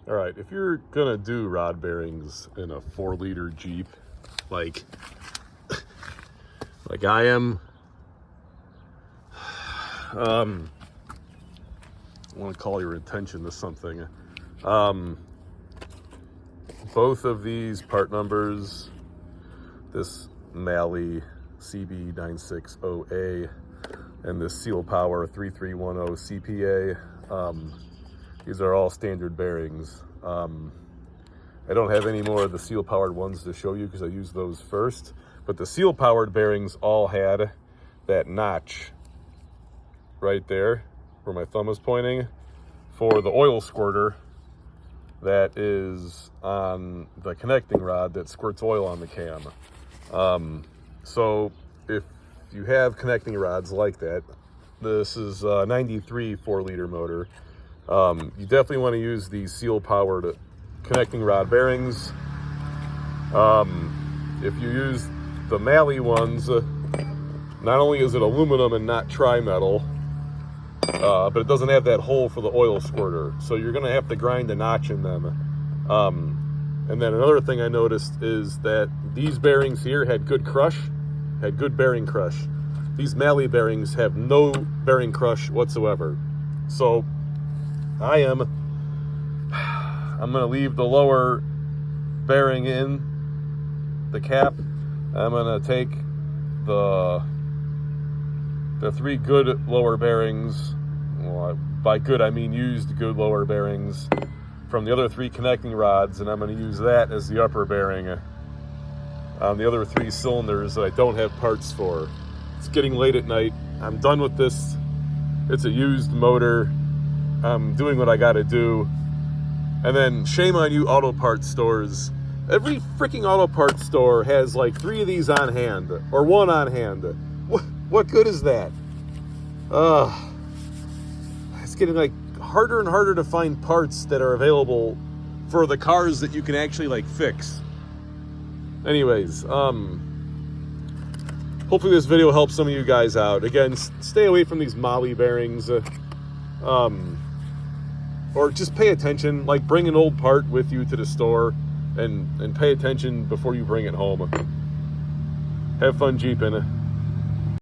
All right, if you're gonna do rod bearings in a 4-liter Jeep, like I am, I want to call your attention to something. Both of these part numbers, this mahle cb-960a and this Seal Power 3310 CPA, these are all standard bearings. I don't have any more of the Seal Powered ones to show you because I used those first, but the Seal Powered bearings all had that notch right there where my thumb is pointing for the oil squirter that is on the connecting rod that squirts oil on the cam. So if you have connecting rods like that, this is a 93 4-liter motor. You definitely want to use these Seal Powered connecting rod bearings. If you use the mahle ones, not only is it aluminum and not tri-metal, but it doesn't have that hole for the oil squirter, so you're going to have to grind a notch in them. And then another thing I noticed is that these bearings here had good bearing crush. These mahle bearings have no bearing crush whatsoever. So I'm going to leave the lower bearing in the cap. I'm going to take the 3 good lower bearings, well, by good I mean used good lower bearings, from the other 3 connecting rods, and I'm going to use that as the upper bearing on the other 3 cylinders that I don't have parts for. It's getting late at night. I'm done with this. It's a used motor. I'm doing what I got to do. And then shame on you auto parts stores. Every freaking auto parts store has like 3 of these on hand, or 1 on hand. What good is that? It's getting like harder and harder to find parts that are available for the cars that you can actually like fix. Anyways, hopefully this video helps some of you guys out. Again, stay away from these mahle bearings, or just pay attention. Like, bring an old part with you to the store and pay attention before you bring it home. Have fun Jeeping.